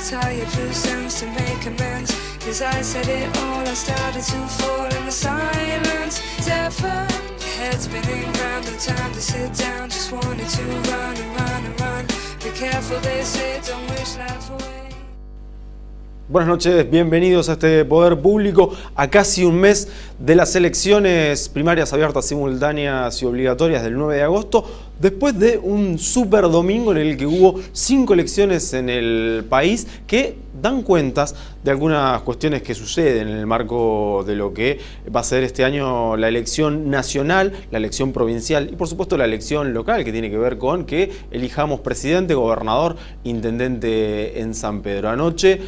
tired loose ends to make amends. Cause I said it all, I started to fall in the silence. Seven, head spinning round, no time to sit down. Just wanted to run and run and run. Be careful, they say, don't wish life away. Buenas noches, bienvenidos a este Poder Público, a casi un mes de las elecciones primarias abiertas, simultáneas y obligatorias del 9 de agosto, después de un super domingo en el que hubo 5 elecciones en el país que dan cuentas de algunas cuestiones que suceden en el marco de lo que va a ser este año la elección nacional, la elección provincial y por supuesto la elección local, que tiene que ver con que elijamos presidente, gobernador, intendente en San Pedro. Anoche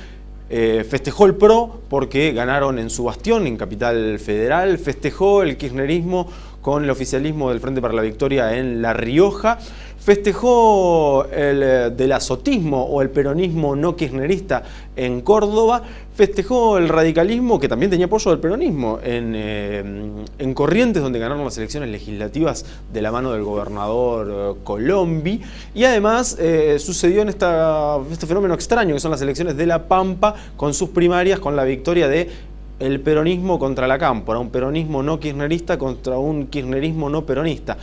festejó el PRO porque ganaron en su bastión, en Capital Federal, festejó el kirchnerismo con el oficialismo del Frente para la Victoria en La Rioja, festejó el del azotismo o el peronismo no kirchnerista en Córdoba, festejó el radicalismo, que también tenía apoyo del peronismo, en Corrientes, donde ganaron las elecciones legislativas de la mano del gobernador Colombi, y además sucedió en este fenómeno extraño que son las elecciones de La Pampa, con sus primarias, con la victoria de el peronismo contra la cámpora, un peronismo no kirchnerista contra un kirchnerismo no peronista.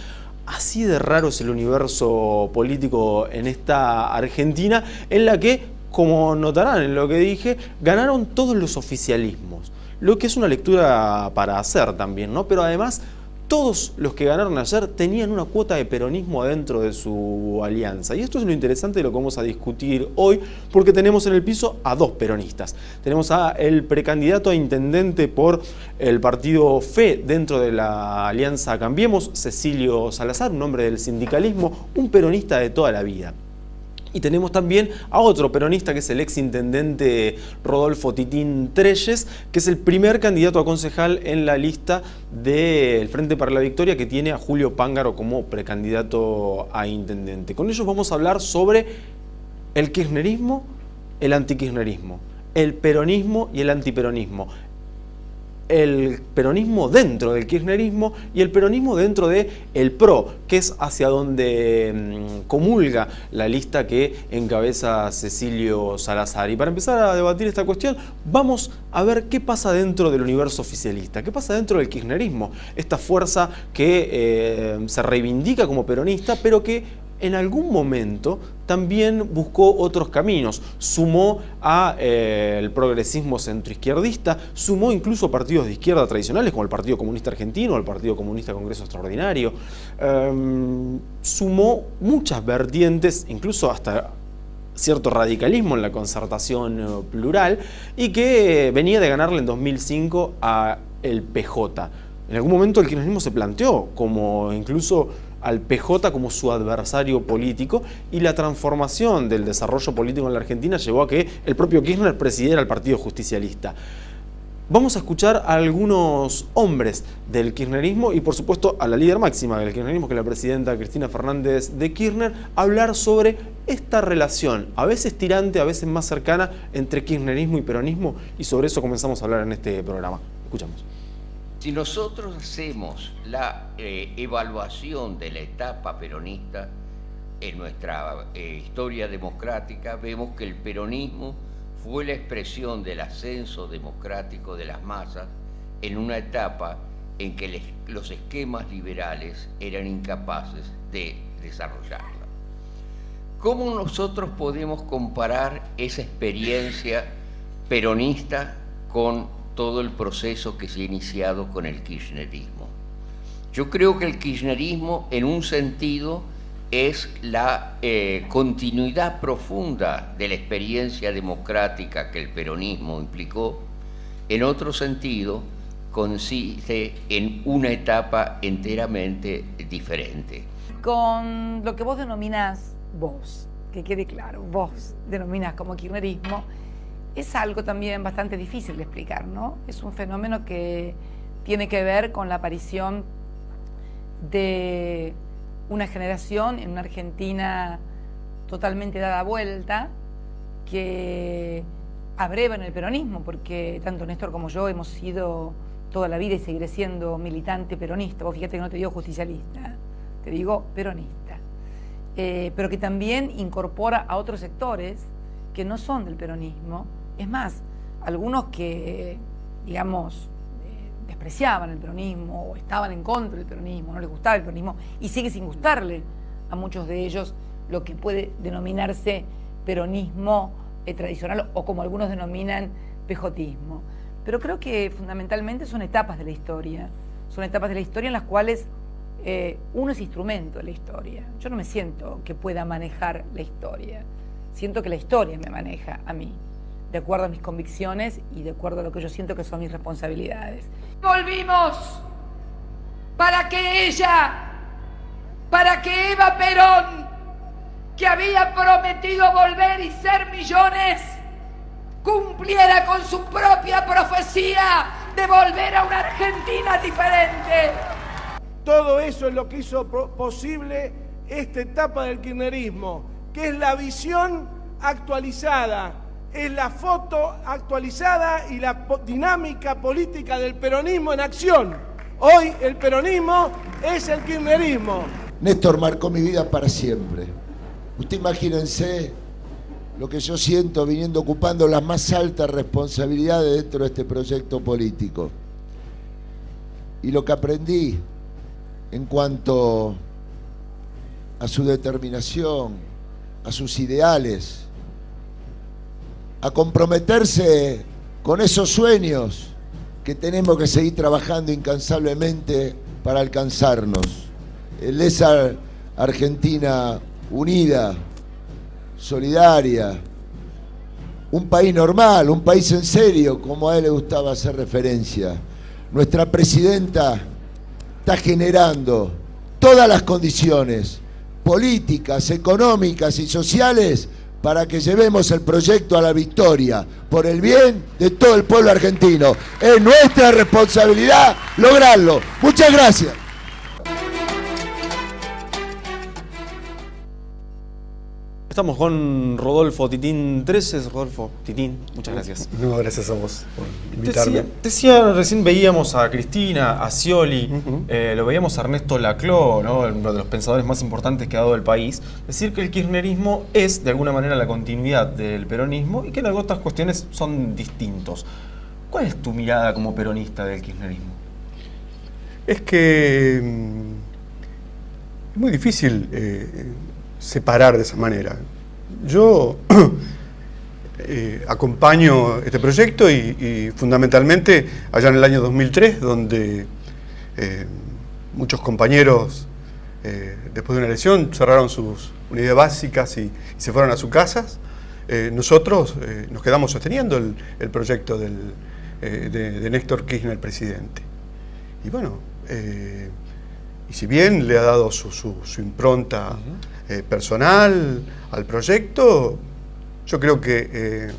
Así de raro es el universo político en esta Argentina, en la que, como notarán en lo que dije, ganaron todos los oficialismos, lo que es una lectura para hacer también, ¿no? Pero además, todos los que ganaron ayer tenían una cuota de peronismo adentro de su alianza. Y esto es lo interesante de lo que vamos a discutir hoy, porque tenemos en el piso a dos peronistas. Tenemos a el precandidato a intendente por el partido FE dentro de la alianza Cambiemos, Cecilio Salazar, un hombre del sindicalismo, un peronista de toda la vida. Y tenemos también a otro peronista, que es el exintendente Rodolfo Titín Trelles, que es el primer candidato a concejal en la lista del Frente para la Victoria, que tiene a Julio Pángaro como precandidato a intendente. Con ellos vamos a hablar sobre el kirchnerismo, el antikirchnerismo, el peronismo y el antiperonismo, el peronismo dentro del kirchnerismo y el peronismo dentro del PRO, que es hacia donde comulga la lista que encabeza Cecilio Salazar. Y para empezar a debatir esta cuestión, vamos a ver qué pasa dentro del universo oficialista, qué pasa dentro del kirchnerismo, esta fuerza que se reivindica como peronista, pero que en algún momento también buscó otros caminos, sumó al progresismo centroizquierdista, sumó incluso partidos de izquierda tradicionales como el Partido Comunista Argentino, el Partido Comunista Congreso Extraordinario, sumó muchas vertientes, incluso hasta cierto radicalismo en la concertación plural, y que venía de ganarle en 2005 a el PJ. En algún momento el kirchnerismo se planteó como incluso al PJ como su adversario político, y la transformación del desarrollo político en la Argentina llevó a que el propio Kirchner presidiera el Partido Justicialista. Vamos a escuchar a algunos hombres del kirchnerismo y por supuesto a la líder máxima del kirchnerismo, que es la presidenta Cristina Fernández de Kirchner, hablar sobre esta relación, a veces tirante, a veces más cercana, entre kirchnerismo y peronismo, y sobre eso comenzamos a hablar en este programa. Escuchamos. Si nosotros hacemos la evaluación de la etapa peronista en nuestra historia democrática, vemos que el peronismo fue la expresión del ascenso democrático de las masas en una etapa en que los esquemas liberales eran incapaces de desarrollarla. ¿Cómo nosotros podemos comparar esa experiencia peronista con todo el proceso que se ha iniciado con el kirchnerismo? Yo creo que el kirchnerismo, en un sentido, es la continuidad profunda de la experiencia democrática que el peronismo implicó. En otro sentido, consiste en una etapa enteramente diferente. Con lo que vos denominás, vos, que quede claro, vos denominás como kirchnerismo, es algo también bastante difícil de explicar, ¿no? Es un fenómeno que tiene que ver con la aparición de una generación en una Argentina totalmente dada vuelta, que abreva en el peronismo, porque tanto Néstor como yo hemos sido toda la vida y seguiré siendo militante peronista. Vos fíjate que no te digo justicialista, te digo peronista. Pero que también incorpora a otros sectores que no son del peronismo. Es más, algunos que, digamos, despreciaban el peronismo o estaban en contra del peronismo, no les gustaba el peronismo, y sigue sin gustarle a muchos de ellos lo que puede denominarse peronismo tradicional, o como algunos denominan, pejotismo. Pero creo que fundamentalmente son etapas de la historia. Son etapas de la historia en las cuales uno es instrumento de la historia. Yo no me siento que pueda manejar la historia. Siento que la historia me maneja a mí, de acuerdo a mis convicciones y de acuerdo a lo que yo siento que son mis responsabilidades. Volvimos para que Eva Perón, que había prometido volver y ser millones, cumpliera con su propia profecía de volver a una Argentina diferente. Todo eso es lo que hizo posible esta etapa del kirchnerismo, que es la visión actualizada, es la foto actualizada y la dinámica política del peronismo en acción. Hoy el peronismo es el kirchnerismo. Néstor marcó mi vida para siempre. Usted imagínense lo que yo siento viniendo ocupando las más altas responsabilidades dentro de este proyecto político. Y lo que aprendí en cuanto a su determinación, a sus ideales, a comprometerse con esos sueños que tenemos que seguir trabajando incansablemente para alcanzarnos. Esa Argentina unida, solidaria, un país normal, un país en serio, como a él le gustaba hacer referencia. Nuestra presidenta está generando todas las condiciones políticas, económicas y sociales para que llevemos el proyecto a la victoria, por el bien de todo el pueblo argentino. Es nuestra responsabilidad lograrlo. Muchas gracias. Estamos con Rodolfo Titín Treces. Rodolfo Titín, muchas gracias. No, gracias a vos por invitarme. Decía, recién veíamos a Cristina, a Scioli, lo veíamos a Ernesto Laclau, ¿no? Uno de los pensadores más importantes que ha dado el país, decir que el kirchnerismo es de alguna manera la continuidad del peronismo y que en algunas cuestiones son distintos. ¿Cuál es tu mirada como peronista del kirchnerismo? Es que es muy difícil separar de esa manera. Yo acompaño este proyecto y fundamentalmente allá en el año 2003, donde muchos compañeros después de una elección cerraron sus unidades básicas y se fueron a sus casas, nosotros nos quedamos sosteniendo el proyecto de Néstor Kirchner, presidente. Y bueno, y si bien le ha dado su impronta personal al proyecto, yo creo que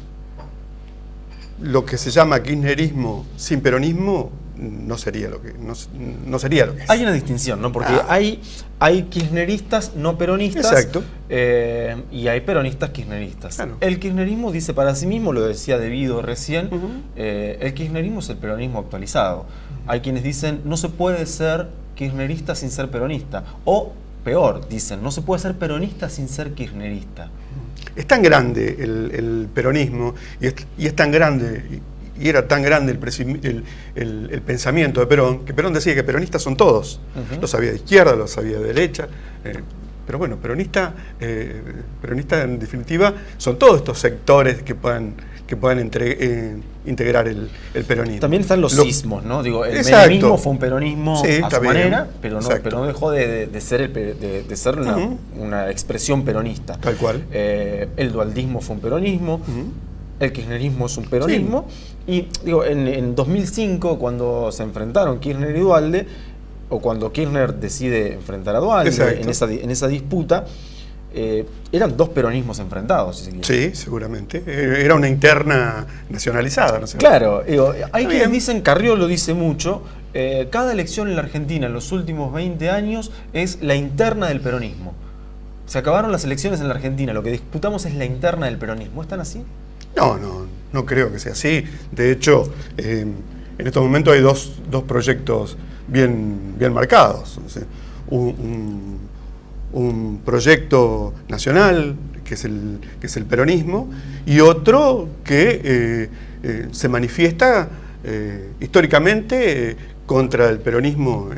lo que se llama kirchnerismo sin peronismo no sería lo que es. Hay una distinción, ¿no? Porque hay kirchneristas no peronistas. Exacto. Y hay peronistas kirchneristas. Claro. El kirchnerismo dice para sí mismo, lo decía Devido recién, el kirchnerismo es el peronismo actualizado. Hay quienes dicen no se puede ser kirchnerista sin ser peronista. O peor, dicen, no se puede ser peronista sin ser kirchnerista. Es tan grande el peronismo y es tan grande y era tan grande el pensamiento de Perón, que Perón decía que peronistas son todos. Los había de izquierda, los había de derecha, pero bueno, peronista en definitiva son todos estos sectores que puedan integrar el peronismo. También están los sismos, ¿no? Digo, el Exacto. menemismo fue un peronismo Sí, a su bien. manera, pero no dejó de ser una expresión peronista. Tal cual. El dualdismo fue un peronismo, el kirchnerismo es un peronismo, y digo, en 2005, cuando se enfrentaron Kirchner y Duhalde, o cuando Kirchner decide enfrentar a Duhalde en esa disputa, eran dos peronismos enfrentados, si se quiere. Sí, seguramente. Era una interna nacionalizada, ¿no sé? Claro, digo, hay quienes dicen, Carrió lo dice mucho, cada elección en la Argentina en los últimos 20 años es la interna del peronismo. Se acabaron las elecciones en la Argentina, lo que disputamos es la interna del peronismo. ¿Están así? No creo que sea así. De hecho, en estos momentos hay dos proyectos bien marcados. Un proyecto nacional es el peronismo, y otro que se manifiesta históricamente contra el peronismo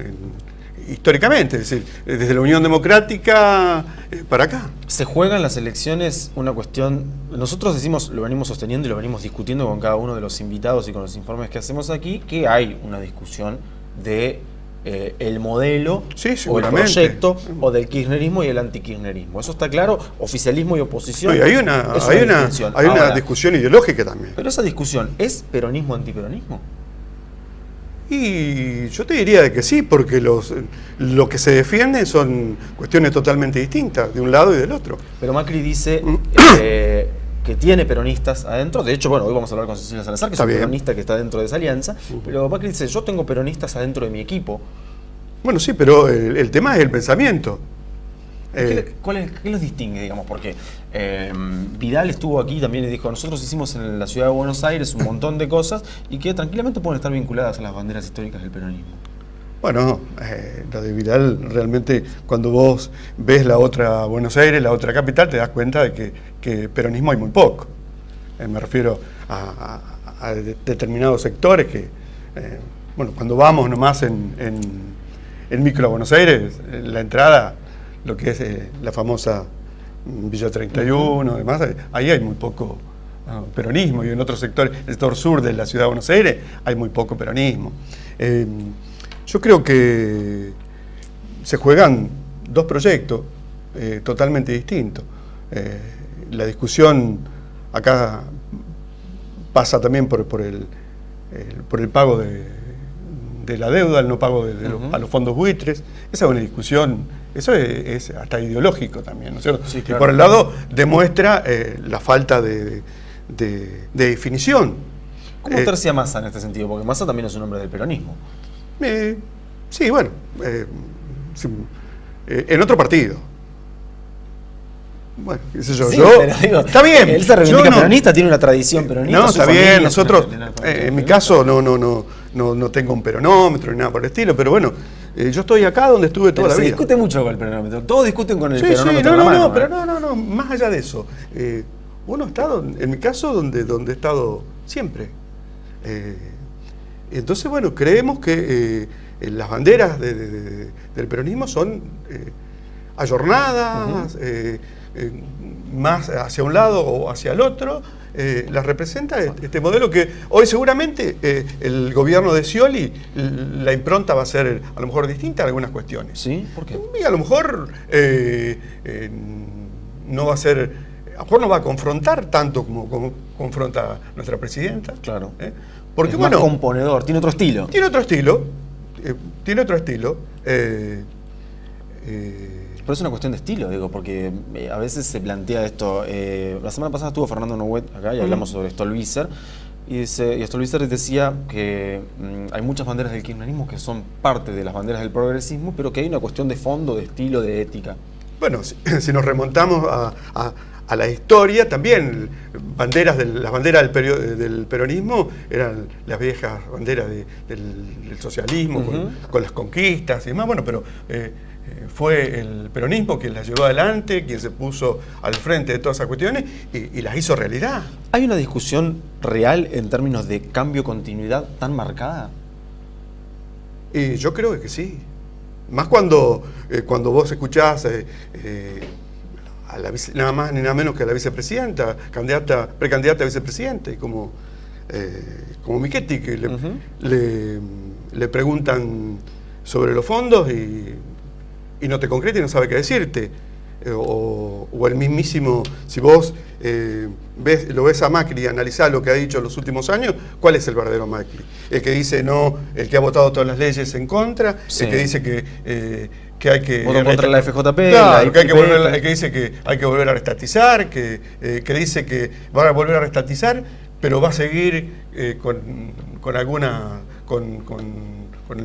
históricamente, es decir, desde la Unión Democrática para acá. Se juega en las elecciones una cuestión, nosotros decimos, lo venimos sosteniendo y lo venimos discutiendo con cada uno de los invitados y con los informes que hacemos aquí, que hay una discusión de el modelo Sí, o el seguramente. proyecto o del kirchnerismo y el antikirchnerismo. Eso está claro, oficialismo y oposición. No, y hay una distinción. hay una Ahora, discusión ideológica también. pero esa discusión, ¿es peronismo-antiperonismo? Y yo te diría de que sí, porque lo que se defiende son cuestiones totalmente distintas, de un lado y del otro. Pero Macri dice que tiene peronistas adentro. De hecho, bueno, hoy vamos a hablar con Cecilia Salazar, que es Está un bien. peronista que está dentro de esa alianza. Pero Macri dice, yo tengo peronistas adentro de mi equipo. Bueno, sí, pero el tema es el pensamiento. ¿Qué los distingue, digamos? Porque Vidal estuvo aquí también y dijo, nosotros hicimos en la ciudad de Buenos Aires un montón de cosas y que tranquilamente pueden estar vinculadas a las banderas históricas del peronismo. Bueno, lo de Vidal, realmente cuando vos ves la otra Buenos Aires, la otra capital, te das cuenta de que peronismo hay muy poco. Me refiero a determinados sectores que, bueno, cuando vamos nomás en micro a Buenos Aires, la entrada, lo que es la famosa Villa 31, demás, ahí hay muy poco peronismo, y en otros sectores, el sector sur de la ciudad de Buenos Aires, hay muy poco peronismo. Yo creo que se juegan dos proyectos totalmente distintos. La discusión acá pasa también por el pago de la deuda, el no pago a los fondos buitres. Esa es una discusión, eso es hasta ideológico también, ¿no es cierto? Sí, claro. Y por el lado demuestra la falta de definición. ¿Cómo tercia Massa en este sentido? Porque Massa también es un hombre del peronismo. Sí, bueno, sí, en otro partido. Bueno, qué sé yo. Sí, yo pero digo, está bien. Él se reivindica yo no- peronista, tiene una tradición peronista. No, su está familia bien. es una Nosotros, familia en mi caso, no tengo un peronómetro ni nada por el estilo, pero bueno, yo estoy acá donde estuve toda Pero la se vida. discute mucho con el peronómetro. Todos discuten con el Sí, peronómetro en la mano. pero no, más allá de eso. Uno ha estado, en mi caso, donde he estado siempre. Entonces, bueno, creemos que las banderas del peronismo son ayornadas, más hacia un lado o hacia el otro. Las representa este modelo que hoy seguramente el gobierno de Scioli, la impronta va a ser a lo mejor distinta en algunas cuestiones. ¿Sí? ¿Por qué? Y a lo mejor no va a ser, a lo mejor no va a confrontar tanto como confronta nuestra presidenta. Claro. Porque es bueno, más componedor, tiene otro estilo. tiene otro estilo, Pero es una cuestión de estilo, digo, porque a veces se plantea esto. La semana pasada estuvo Fernando Nouet acá y hablamos sobre Stolbizer. Y Stolbizer decía que hay muchas banderas del kirchnerismo que son parte de las banderas del progresismo, pero que hay una cuestión de fondo, de estilo, de ética. bueno, si nos remontamos a la historia, también las banderas del peronismo eran las viejas banderas del socialismo, con las conquistas y demás, bueno, pero fue el peronismo quien las llevó adelante, quien se puso al frente de todas esas cuestiones y las hizo realidad. ¿Hay una discusión real en términos de cambio-continuidad tan marcada? Y yo creo que sí. Más cuando vos escuchás nada más ni nada menos que a la vicepresidenta, precandidata a vicepresidente, como Michetti, que le preguntan sobre los fondos y no te concreta y no sabe qué decirte. O el mismísimo, si vos lo ves a Macri y analizás lo que ha dicho en los últimos años, ¿cuál es el verdadero Macri? El que dice no, el que ha votado todas las leyes en contra, Sí. el que dice que hay que... Votó contra la FJP, claro, la que hay que IPF. el que dice que hay que volver a restatizar, que dice que va a volver a restatizar, pero va a seguir con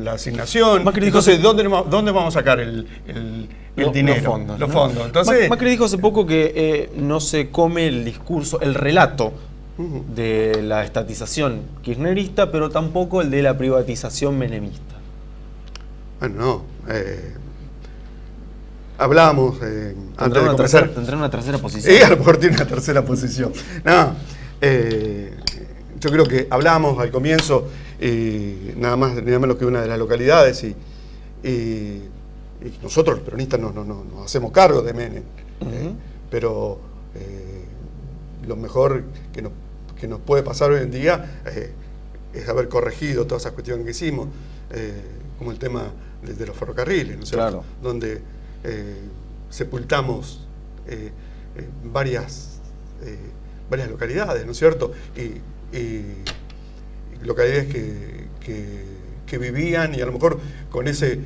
la asignación. Macri dijo Entonces, ¿dónde vamos a sacar el dinero? Los fondos. ¿no? Entonces, Macri dijo hace poco que no se come el discurso, el relato de la estatización kirchnerista, pero tampoco el de la privatización menemista. bueno, no. hablábamos antes de comenzar. ¿Tendrá una tercera posición? Sí, a lo mejor tiene una tercera posición. No, yo creo que hablábamos al comienzo, nada más ni nada menos que una de las localidades, y nosotros los peronistas nos hacemos cargo de Menem, pero lo mejor que nos puede pasar hoy en día es haber corregido todas esas cuestiones que hicimos, como el tema de los ferrocarriles, ¿no es cierto? Claro. Donde sepultamos varias localidades, ¿no es cierto? Y localidades que vivían, y a lo mejor con ese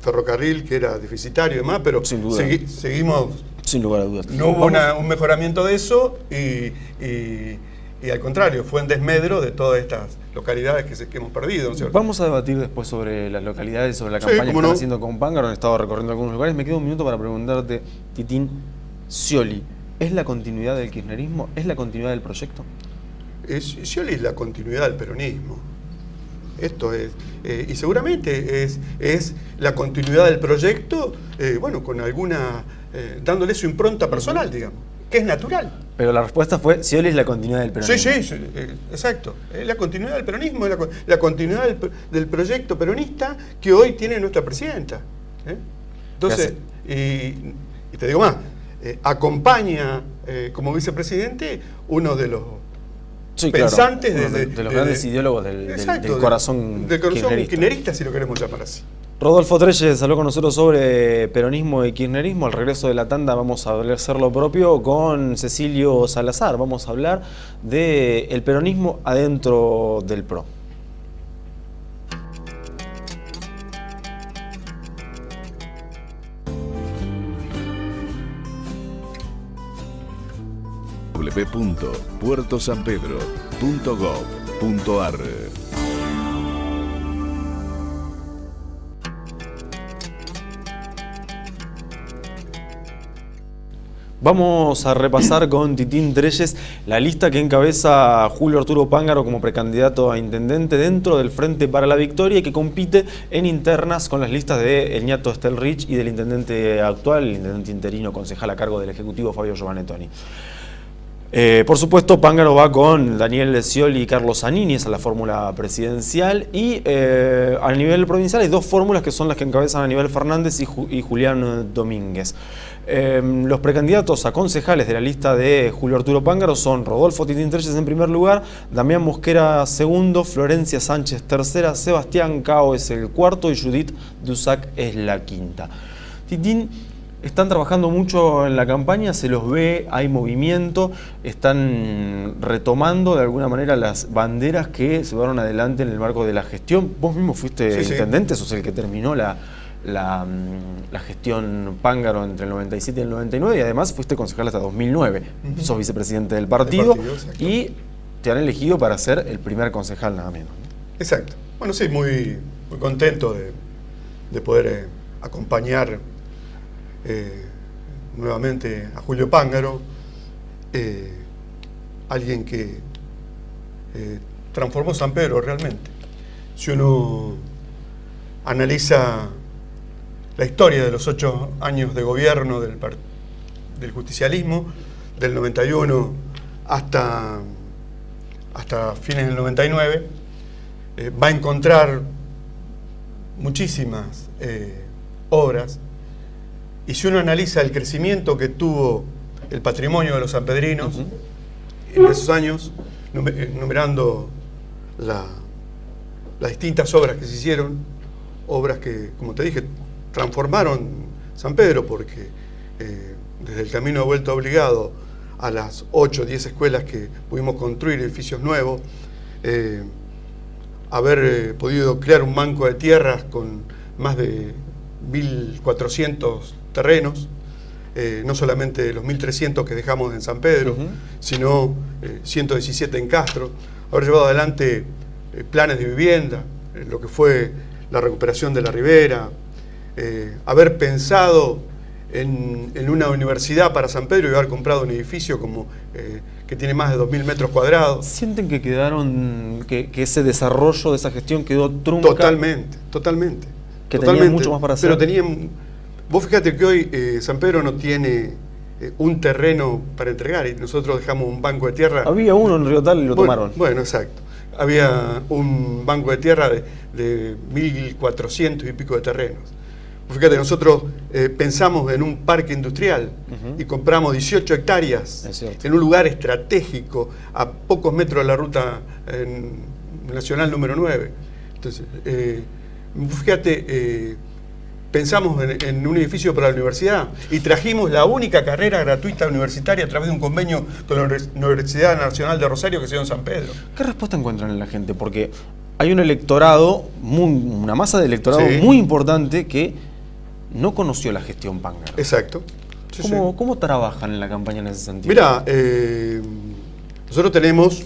ferrocarril que era deficitario y demás, pero sin duda. Seguimos. Sin lugar a dudas. No hubo un mejoramiento de eso, y al contrario, fue en desmedro de todas estas localidades que hemos perdido, ¿no es cierto? Vamos a debatir después sobre las localidades, sobre la campaña que están haciendo con Pángaro. Han estado recorriendo algunos lugares. Me queda un minuto para preguntarte, Titín, Scioli, ¿es la continuidad del kirchnerismo? ¿Es la continuidad del proyecto? Scioli es la continuidad del peronismo. Esto es, y seguramente es la continuidad del proyecto, bueno, con alguna, dándole su impronta personal, digamos, que es natural. Pero la respuesta fue, Scioli es la continuidad del peronismo. Sí, exacto. Es la continuidad del peronismo, es la continuidad del proyecto peronista que hoy tiene nuestra presidenta. Entonces, y te digo más, acompaña como vicepresidente uno de los pensantes, claro, de los grandes ideólogos del corazón kirchnerista, si lo queremos llamar así. Rodolfo Trelles habló con nosotros sobre peronismo y kirchnerismo. Al regreso de la tanda vamos a hacer lo propio con Cecilio Salazar. Vamos a hablar del peronismo adentro del PRO. www.puertosanpedro.gov.ar. Vamos a repasar con Titín Trelles la lista que encabeza Julio Arturo Pángaro como precandidato a intendente dentro del Frente para la Victoria y que compite en internas con las listas de El Ñato Stelrich y del intendente actual, el intendente interino concejal a cargo del Ejecutivo Fabio Giovanettoni. Por supuesto, Pángaro va con Daniel Scioli y Carlos Zanini, esa es la fórmula presidencial, y a nivel provincial hay dos fórmulas que son las que encabezan Aníbal Fernández y Julián Domínguez. Los precandidatos a concejales de la lista de Julio Arturo Pángaro son Rodolfo Titín Trelles en primer lugar, Damián Mosquera segundo, Florencia Sánchez tercera, Sebastián Cao es el cuarto y Judith Dussac es la quinta. Titín, están trabajando mucho en la campaña, se los ve, hay movimiento, están retomando de alguna manera las banderas que se llevaron adelante en el marco de la gestión. Vos mismo fuiste intendente, sos el que terminó la gestión Pángaro entre el 97 y el 99 y además fuiste concejal hasta 2009. Sos vicepresidente del partido y te han elegido para ser el primer concejal nada menos. Exacto. Bueno, sí, muy contento de poder acompañar nuevamente a Julio Pángaro, alguien que transformó San Pedro realmente. Si uno analiza la historia de los 8 años de gobierno del justicialismo, del 91 hasta fines del 99, va a encontrar muchísimas obras. Y si uno analiza el crecimiento que tuvo el patrimonio de los sanpedrinos en esos años, numerando las distintas obras que se hicieron, obras que, como te dije, transformaron San Pedro, porque desde el camino de vuelta obligado a las 8 o 10 escuelas que pudimos construir, edificios nuevos, haber podido crear un banco de tierras con más de 1.400 terrenos, no solamente los 1.300 que dejamos en San Pedro, sino 117 en Castro, haber llevado adelante planes de vivienda, lo que fue la recuperación de la ribera, haber pensado en una universidad para San Pedro y haber comprado un edificio que tiene más de 2.000 metros cuadrados. ¿Sienten que quedaron, que ese desarrollo de esa gestión quedó trunca? Totalmente. Que tenían mucho más para hacer. Pero tenían Vos fíjate que hoy San Pedro no tiene un terreno para entregar y nosotros dejamos un banco de tierra. Había uno en Río Tal y lo tomaron. Bueno, exacto. Había un banco de tierra de 1.400 y pico de terrenos. Fíjate, nosotros pensamos en un parque industrial y compramos 18 hectáreas en un lugar estratégico a pocos metros de la ruta nacional número 9. Entonces, fíjate, pensamos en un edificio para la universidad y trajimos la única carrera gratuita universitaria a través de un convenio con la Universidad Nacional de Rosario que se dio en San Pedro. ¿Qué respuesta encuentran en la gente? Porque hay un electorado, una masa de electorado muy importante que no conoció la gestión Pángaro. Exacto. Sí, ¿Cómo trabajan en la campaña en ese sentido? Mira, nosotros tenemos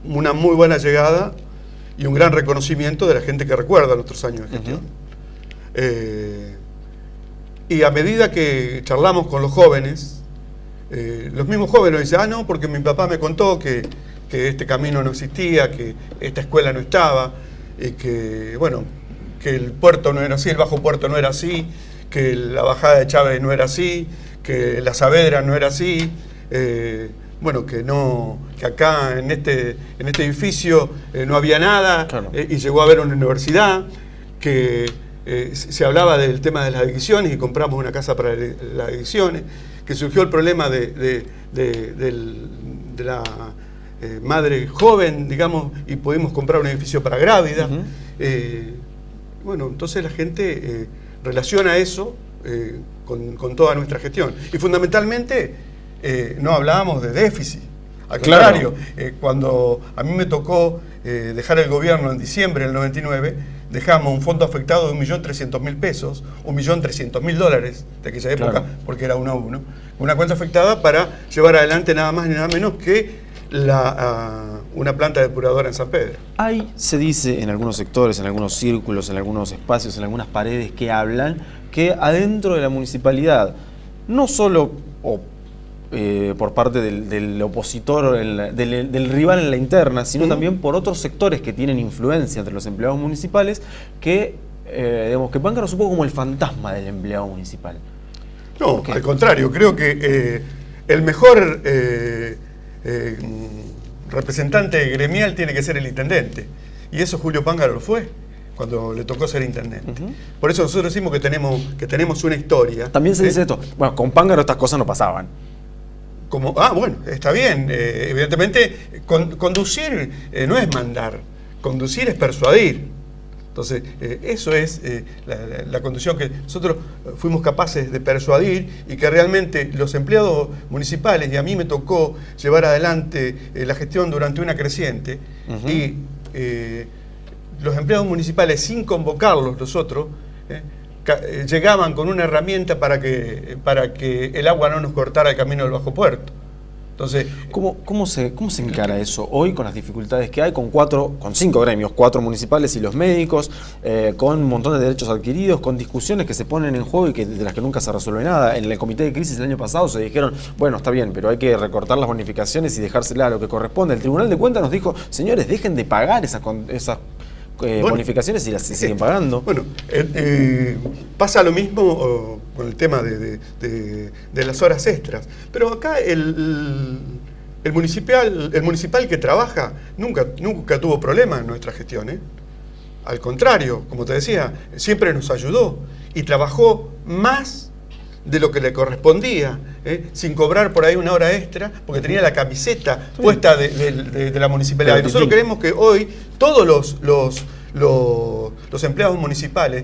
una muy buena llegada y un gran reconocimiento de la gente que recuerda nuestros años de gestión. Y a medida que charlamos con los jóvenes, los mismos jóvenes dicen, no, porque mi papá me contó que este camino no existía, que esta escuela no estaba, y que, bueno, que el puerto no era así, el bajo puerto no era así, que la bajada de Chávez no era así, que la Saavedra no era así, bueno, que acá en este edificio no había nada, y llegó a haber una universidad, que se hablaba del tema de las adicciones y compramos una casa para las adicciones, que surgió el problema de la madre joven, digamos, y pudimos comprar un edificio para grávidas. Bueno, entonces la gente relaciona eso con toda nuestra gestión. Y fundamentalmente no hablábamos de déficit. Al contrario, cuando a mí me tocó dejar el gobierno en diciembre del 99, dejamos un fondo afectado de 1.300.000 pesos, 1.300.000 dólares de aquella época, porque era 1 a 1. Una cuenta afectada para llevar adelante nada más ni nada menos que una planta depuradora en San Pedro. Hay, se dice en algunos sectores, en algunos círculos, en algunos espacios, en algunas paredes que hablan que adentro de la municipalidad, no solo por parte del opositor, del rival en la interna, sino también por otros sectores que tienen influencia entre los empleados municipales, que digamos que Pángaro es un poco como el fantasma del empleado municipal. No, al contrario, creo que el mejor representante gremial tiene que ser el intendente, y eso Julio Pángaro lo fue cuando le tocó ser intendente. Por eso nosotros decimos que tenemos una historia. También se dice esto, bueno, con Pángaro estas cosas no pasaban. Bueno, está bien, evidentemente conducir no es mandar, conducir es persuadir. Entonces, eso es la conducción que nosotros fuimos capaces de persuadir y que realmente los empleados municipales, y a mí me tocó llevar adelante la gestión durante una creciente, y los empleados municipales, sin convocarlos nosotros, llegaban con una herramienta para que el agua no nos cortara el camino del bajo puerto. Entonces, ¿Cómo se encara eso hoy con las dificultades que hay, con 5 gremios, 4 municipales y los médicos, con un montón de derechos adquiridos, con discusiones que se ponen en juego y de las que nunca se resuelve nada? En el comité de crisis el año pasado se dijeron, bueno, está bien, pero hay que recortar las bonificaciones y dejárselas a lo que corresponde. El Tribunal de Cuentas nos dijo, señores, dejen de pagar esas bonificaciones y las siguen pagando. Bueno, pasa lo mismo con el tema de las horas extras. Pero acá el municipal que trabaja nunca tuvo problemas en nuestra gestión. Al contrario, como te decía, siempre nos ayudó y trabajó más de lo que le correspondía, sin cobrar por ahí una hora extra, porque tenía la camiseta puesta de la municipalidad. Y nosotros queremos que hoy todos los empleados municipales,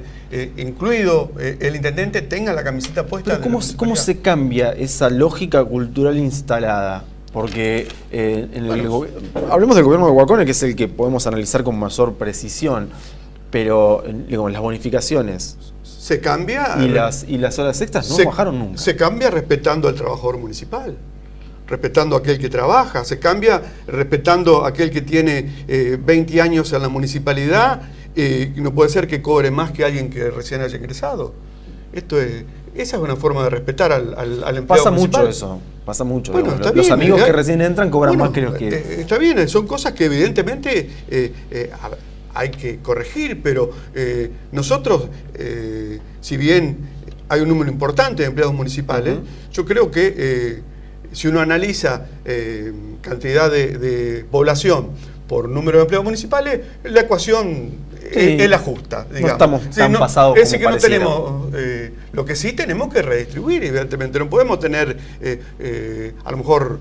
incluido el intendente, tengan la camiseta puesta. Pero ¿cómo se cambia esa lógica cultural instalada? Porque hablemos del gobierno de Guacone, que es el que podemos analizar con mayor precisión, pero las bonificaciones se cambia y las horas extras no bajaron nunca. Se cambia respetando al trabajador municipal, respetando a aquel que trabaja, se cambia respetando a aquel que tiene 20 años en la municipalidad, no puede ser que cobre más que alguien que recién haya ingresado. Esa es una forma de respetar al empleado pasa municipal. Pasa mucho. Bueno, los bien, amigos que recién entran cobran más que los que... Está bien, son cosas que evidentemente hay que corregir, pero nosotros, si bien hay un número importante de empleados municipales. Yo creo que si uno analiza cantidad de población por número de empleados municipales, la ecuación es la justa, digamos. No estamos tan pasados es como decir, que pareciera. no tenemos, lo que sí tenemos que redistribuir, evidentemente. No podemos tener a lo mejor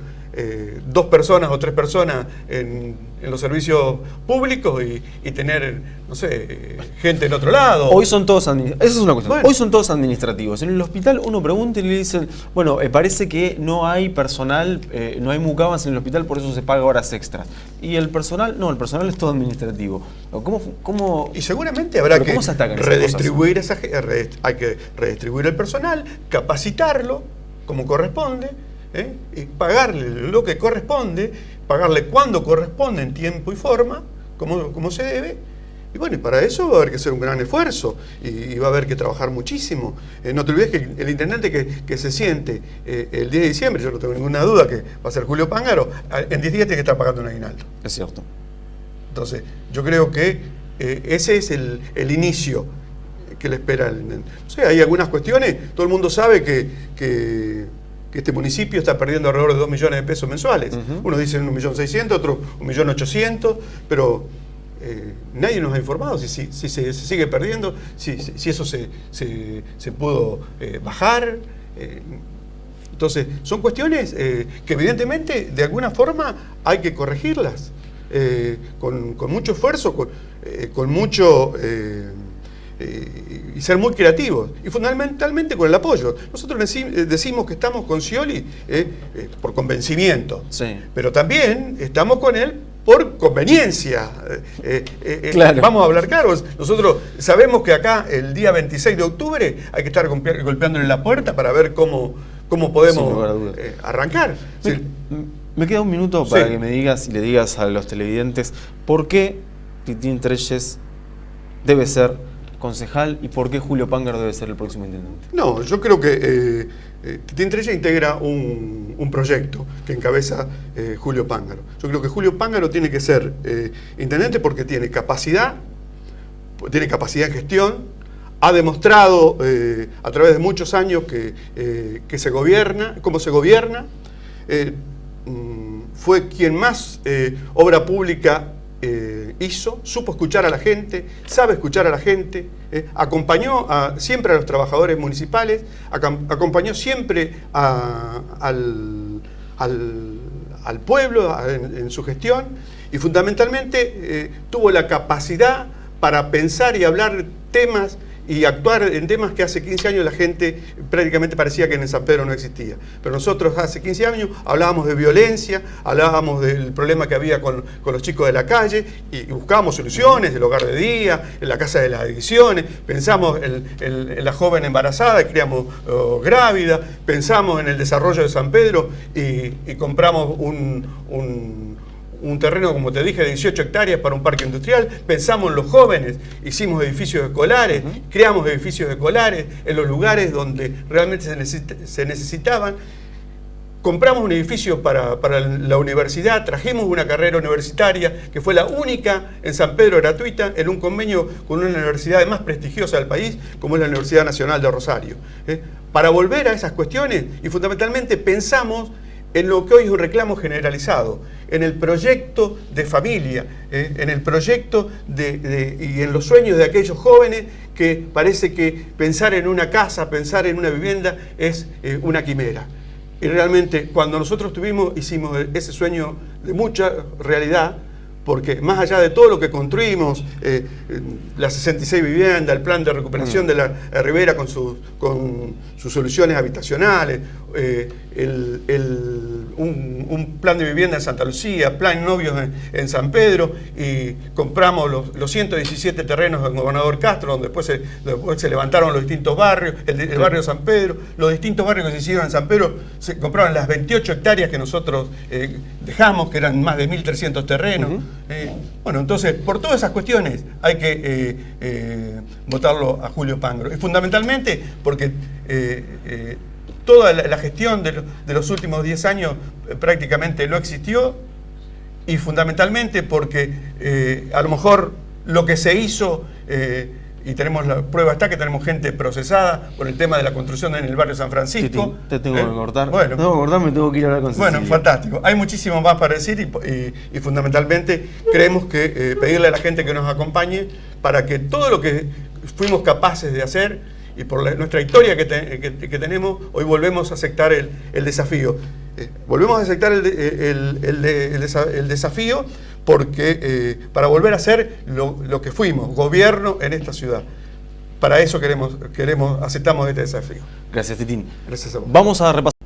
2 personas o 3 personas en los servicios públicos y tener, no sé, gente en otro lado. Hoy son todos administrativos. Esa es una cuestión. Bueno. Hoy son todos administrativos. En el hospital uno pregunta y le dicen, bueno, parece que no hay personal, no hay mucamas en el hospital, por eso se paga horas extras. Y el personal, no, el personal es todo administrativo. ¿Cómo? Y seguramente habrá que ¿Cómo se atacan esas redistribuir hay que redistribuir el personal, capacitarlo como corresponde, y pagarle lo que corresponde, pagarle cuando corresponde, en tiempo y forma, como se debe. Y bueno, y para eso va a haber que hacer un gran esfuerzo y va a haber que trabajar muchísimo. No te olvides que el intendente que se siente el 10 de diciembre, yo no tengo ninguna duda que va a ser Julio Pángaro, en 10 días tiene que estar pagando un aguinaldo. Es cierto. Entonces, yo creo que ese es el inicio que le espera el intendente. O sea, hay algunas cuestiones, todo el mundo sabe que este municipio está perdiendo alrededor de 2 millones de pesos mensuales. Unos dicen 1.600.000, otros 1.800.000, pero nadie nos ha informado si se sigue perdiendo, si eso se pudo bajar. Entonces, son cuestiones que evidentemente de alguna forma hay que corregirlas, con mucho esfuerzo, con mucho... y ser muy creativos, y fundamentalmente con el apoyo. Nosotros decimos que estamos con Scioli por convencimiento, Sí. pero también estamos con él por conveniencia. Claro. Vamos a hablar claro. Nosotros sabemos que acá el día 26 de octubre hay que estar golpeándole la puerta para ver cómo Sin lugar a podemos dudas. arrancar. Sí. Me queda un minuto para Sí. que me digas y le digas a los televidentes por qué Titín Treyes debe ser concejal y por qué Julio Pángaro debe ser el próximo intendente. No, yo creo que Titín Treyes integra un proyecto que encabeza Julio Pángaro. Yo creo que Julio Pángaro tiene que ser intendente porque tiene capacidad en gestión, ha demostrado a través de muchos años que se gobierna, cómo se gobierna, fue quien más obra pública hizo, supo escuchar a la gente, sabe escuchar a la gente, acompañó siempre a los trabajadores municipales, acompañó siempre al pueblo en su gestión y fundamentalmente tuvo la capacidad para pensar y hablar temas y actuar en temas que hace 15 años la gente prácticamente parecía que en San Pedro no existía. Pero nosotros hace 15 años hablábamos de violencia, hablábamos del problema que había con los chicos de la calle y buscábamos soluciones, el hogar de día, en la casa de las adicciones, pensamos en la joven embarazada y criamos grávida, pensamos en el desarrollo de San Pedro y compramos un terreno, como te dije, de 18 hectáreas para un parque industrial, pensamos en los jóvenes, hicimos edificios escolares, creamos edificios escolares en los lugares donde realmente se necesitaban, compramos un edificio para la universidad, trajimos una carrera universitaria que fue la única en San Pedro gratuita, en un convenio con una universidad más prestigiosa del país, como es la Universidad Nacional de Rosario. Para volver a esas cuestiones, y fundamentalmente pensamos en lo que hoy es un reclamo generalizado, en el proyecto de familia, en el proyecto y en los sueños de aquellos jóvenes que parece que pensar en una casa, pensar en una vivienda es una quimera. Y realmente cuando nosotros hicimos ese sueño de mucha realidad, porque más allá de todo lo que construimos, las 66 viviendas, el plan de recuperación de la Ribera con sus soluciones habitacionales, un plan de vivienda en Santa Lucía, plan novios en San Pedro, y compramos los 117 terrenos del gobernador Castro, donde después se levantaron los distintos barrios, el barrio de San Pedro, los distintos barrios que se hicieron en San Pedro, se compraron las 28 hectáreas que nosotros dejamos, que eran más de 1.300 terrenos. Bueno, entonces, por todas esas cuestiones hay que votarlo a Julio Pángaro. Y fundamentalmente porque toda la gestión de los últimos 10 años prácticamente no existió, y fundamentalmente porque a lo mejor lo que se hizo y tenemos la prueba está que tenemos gente procesada por el tema de la construcción en el barrio San Francisco. Titi, te tengo que cortar. Bueno, Tengo que cortar, me tengo que ir a hablar con Cecilia. bueno, fantástico. Hay muchísimo más para decir y fundamentalmente creemos que pedirle a la gente que nos acompañe para que todo lo que fuimos capaces de hacer y por nuestra historia que tenemos, hoy volvemos a aceptar el desafío. Volvemos a aceptar el desafío porque para volver a ser lo que fuimos, gobierno en esta ciudad. Para eso aceptamos este desafío. Gracias, Titín. Gracias a vos. Vamos a repasar.